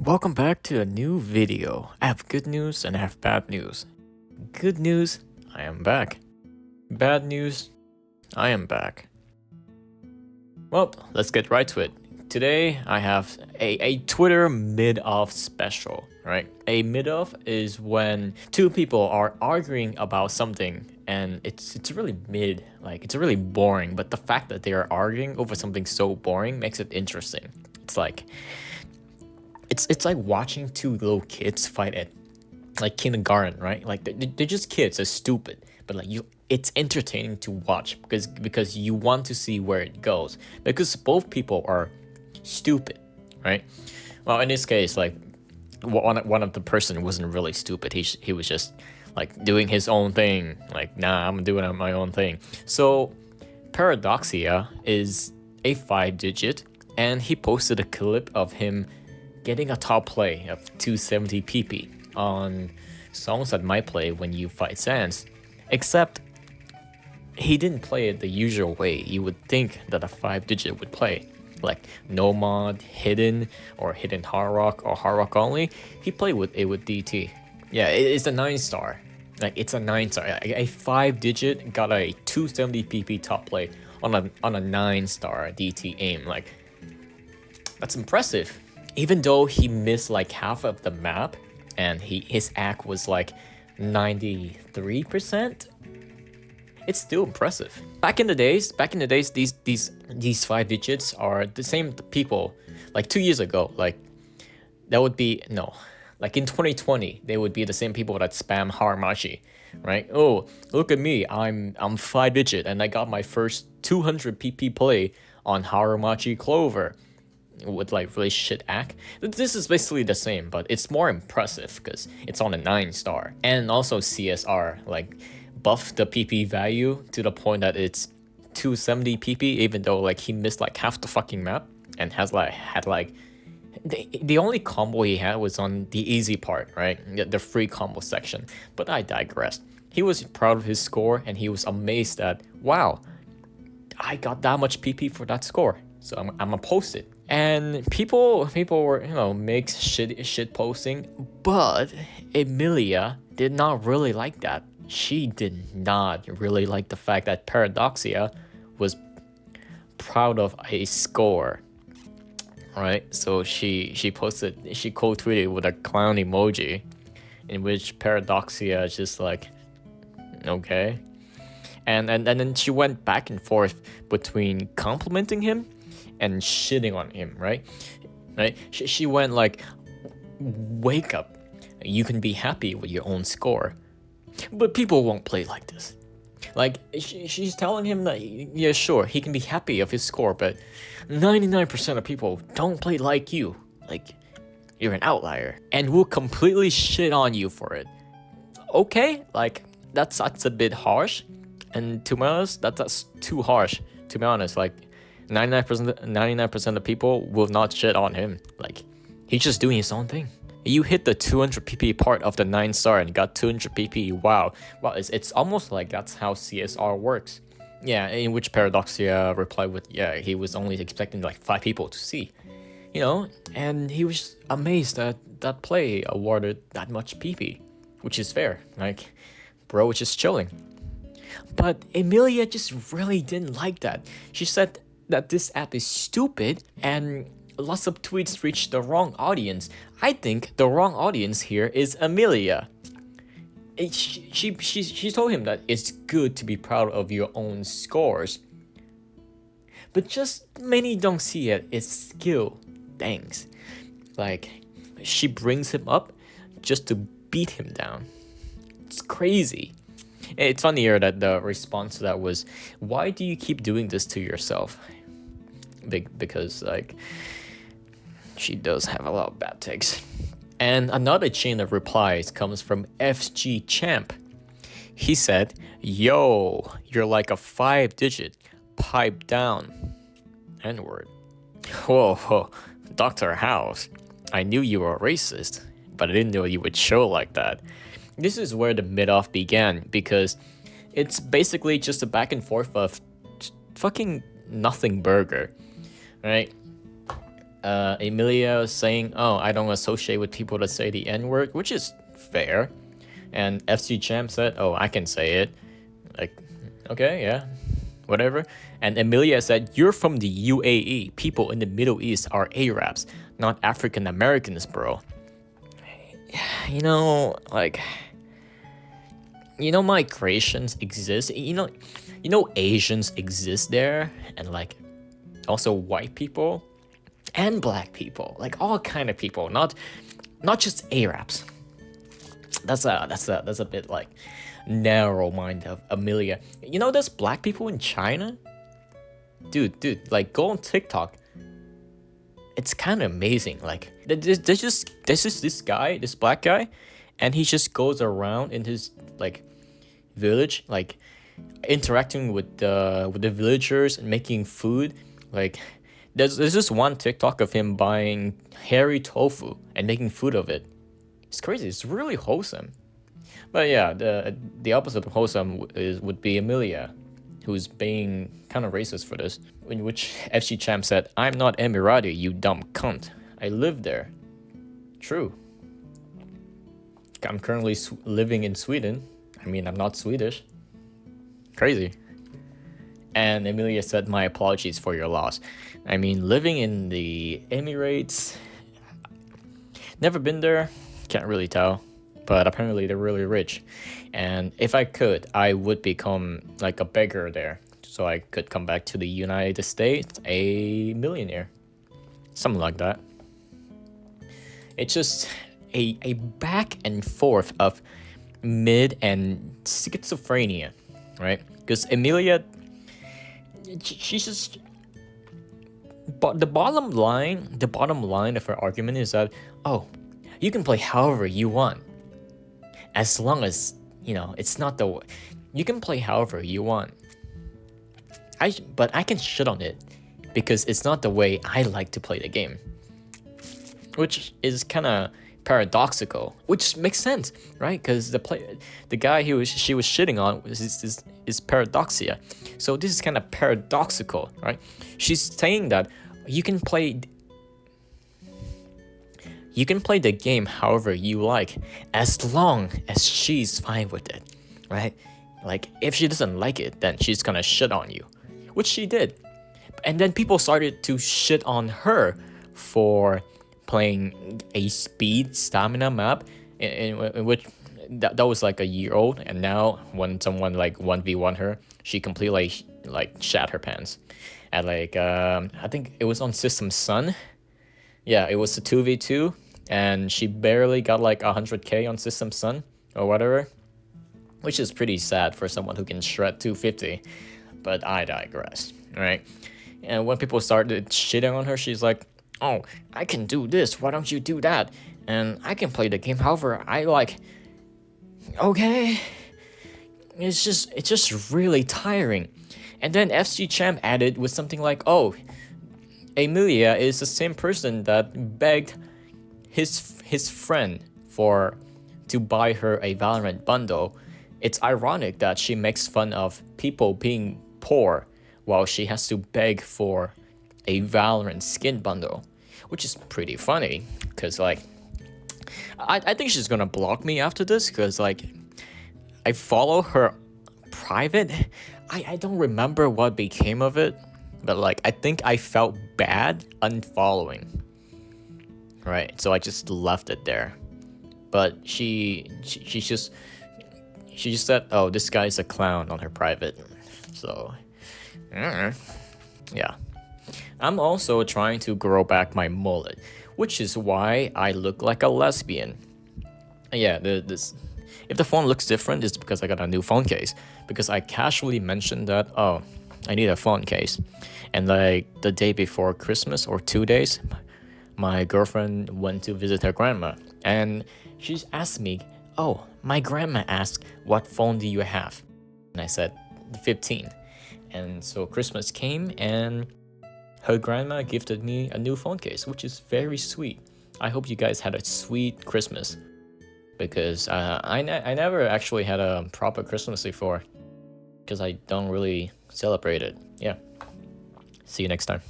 Welcome back to a new video. I have good news and I have bad news. Good news, I am back. Bad news, I am back. Well, let's get right to it. Today I have a Twitter mid-off special, right? A mid-off is when two people are arguing about something and it's really mid, like it's really boring, but the fact that they are arguing over something so boring makes it interesting. It's like watching two little kids fight at like kindergarten, right? Like they're just kids, they're stupid, but like it's entertaining to watch because you want to see where it goes because both people are stupid, right? Well, in this case, like one of the person wasn't really stupid. He was just like doing his own thing. Like, nah, I'm doing my own thing. So Paradoxia is a 5-digit, and he posted a clip of him getting a top play of 270 pp on songs that might play when you fight Sans, except he didn't play it the usual way you would think that a 5-digit would play, like no mod, hidden, or hidden hard rock or hard rock only. He played with DT. Yeah, it's a 9-star. Like it's a 9-star. A 5-digit got a 270 pp top play on a 9-star DT aim. Like, that's impressive. Even though he missed like half of the map and his AC was like 93%, it's still impressive. Back in the days, these 5 digits are the same people. Like 2 years ago, like that would be like in 2020, they would be the same people that spam Haramachi, right? Oh, look at me, I'm 5-digit and I got my first 200 pp play on Haramachi Clover with like really shit AC. This is basically the same, but it's more impressive because it's on a 9-star. And also CSR like buffed the PP value to the point that it's 270 PP, even though like he missed like half the fucking map and had like the only combo he had was on the easy part, right? The free combo section. But I digress. He was proud of his score and he was amazed that, wow, I got that much PP for that score. So I'm gonna post it. And people were, make shit posting, but Emilia did not really like that. She did not really like the fact that Paradoxia was proud of a score, right? So she quote tweeted with a clown emoji, in which Paradoxia is just like, okay, and then she went back and forth between complimenting him and shitting on him, right? She went like, wake up, you can be happy with your own score, but people won't play like this. Like she's telling him that, yeah, sure, he can be happy of his score, but 99% of people don't play like you. Like, you're an outlier and we'll completely shit on you for it. Okay, like that's a bit harsh, and to be honest, that's too harsh. To be honest, like 99% of people will not shit on him. Like, he's just doing his own thing. You hit the 200 pp part of the 9-star and got 200 pp. Wow, it's almost like that's how CSR works. Yeah, in which Paradoxia replied with, yeah, he was only expecting like 5 people to see, and he was amazed that that play awarded that much pp, which is fair. Like, bro was just chilling. But Emilia just really didn't like that. She said that this app is stupid and lots of tweets reach the wrong audience. I think the wrong audience here is Emilia. She told him that it's good to be proud of your own scores, but just many don't see it as skill. Thanks. Like, she brings him up just to beat him down. It's crazy. It's funny here that the response to that was, why do you keep doing this to yourself? Because like, she does have a lot of bad takes. And another chain of replies comes from FG Champ. He said, yo, you're like a 5-digit, pipe down. N-word. Whoa, Dr. House, I knew you were a racist, but I didn't know you would show like that. This is where the mid-off began, because it's basically just a back and forth of fucking nothing burger, right? Emilia saying, "Oh, I don't associate with people that say the N-word," which is fair. And FC Champ said, "Oh, I can say it." Like, okay, yeah, whatever. And Emilia said, "You're from the UAE. People in the Middle East are Arabs, not African Americans, bro." You know, like, migrations exist. Asians exist there, and like, also white people and black people, like all kind of people, not just Arabs. That's a bit like narrow mind of Amelia. There's black people in China, dude. Like, go on TikTok. It's kind of amazing. Like, there's just this guy, this black guy, and he just goes around in his like village, like interacting with the villagers and making food. Like, there's this one TikTok of him buying hairy tofu and making food of it. It's crazy. It's really wholesome. But yeah, the opposite of wholesome would be Amelia, who's being kind of racist for this. In which FC Champ said, "I'm not Emirati, you dumb cunt. I live there." True. I'm currently living in Sweden. I mean, I'm not Swedish. Crazy. And Emilia said, "My apologies for your loss." I mean, living in the Emirates, never been there, can't really tell. But apparently they're really rich. And if I could, I would become like a beggar there. So I could come back to the United States a millionaire. Something like that. It's just a back and forth of mid and schizophrenia, right? Because Emilia, she's just... But the bottom line of her argument is that, oh, you can play however you want. As long as, it's not the... You can play however you want. But I can shit on it because it's not the way I like to play the game. Which is kind of paradoxical, which makes sense, right? Because the guy she was shitting on is Paradoxia. So this is kind of paradoxical, right? She's saying that you can play the game however you like, as long as she's fine with it, right? Like, if she doesn't like it, then she's gonna shit on you, which she did. And then people started to shit on her for playing a speed stamina map in which that was like a year old, and now when someone like 1v1 her, she completely like shat her pants. And like I think it was on System Sun. Yeah, it was a 2v2, and she barely got like 100k on System Sun or whatever, which is pretty sad for someone who can shred 250. But I digress, right? And when people started shitting on her, she's like, "Oh, I can do this, why don't you do that? And I can play the game however I like." Okay, it's just really tiring. And then FC Champ added with something like, "Oh, Emilia is the same person that begged his friend to buy her a Valorant bundle. It's ironic that she makes fun of people being poor while she has to beg for a Valorant skin bundle," which is pretty funny, because like I think she's gonna block me after this, because like I follow her private. I don't remember what became of it, but like I think I felt bad unfollowing, right? So I just left it there. But she just said, "Oh, this guy's a clown" on her private. So yeah. I'm also trying to grow back my mullet, which is why I look like a lesbian. Yeah, if the phone looks different, it's because I got a new phone case. Because I casually mentioned that, oh, I need a phone case. And like the day before Christmas, or 2 days, my girlfriend went to visit her grandma. And she's asked me, "Oh, my grandma asked, what phone do you have?" And I said, 15. And so Christmas came, and her grandma gifted me a new phone case, which is very sweet. I hope you guys had a sweet Christmas, because I never actually had a proper Christmas before, because I don't really celebrate it. Yeah. See you next time.